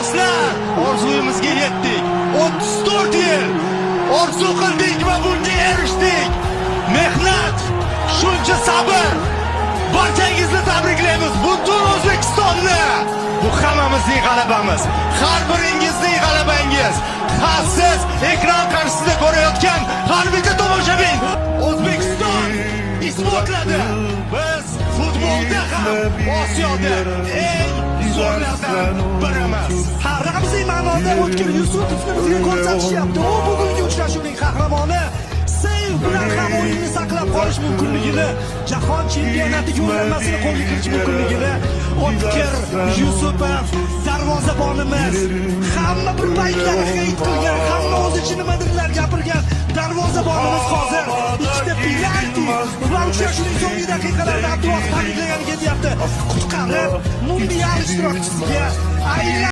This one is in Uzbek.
Do'stlar, orzuyimizga yetdik. 34 yil orzu qildik va bunga erishdik. Mehnat, shuncha sabr. Barchangizni tabriklaymiz. Butun O'zbekistonni. Bu hammamizning g'alabamiz. Har biringizning g'alabangiz. Siz ekran qarshisida ko'rayotgan har bitta tomoshabin O'zbekiston isbotladi. Biz futbolda ham Osiyoda eng zo'rlardan birimiz. Ramziy ma'noda O'tkir Yusupovni bizga ko'rsatishyapti. U bugungi uchrashuvning qahramoni. Seyf bilan ham o'yinni saqlab qolish mumkinligini, jahon chempionati yo'llanmasini qo'lga kiritish mumkinligini O'tkir Yusupov darvozabonimiz hamma bir paytlar heyt qilgan, hamma o'z ichi nimadirlar gapirgan darvozabonimiz hozir ikkita penalti va uchrashuvning so'nggi daqiqalarida Abduvohid tabriklaganiga ketyapti. Qutqarib mundial ishtirokchisiga aylanadi.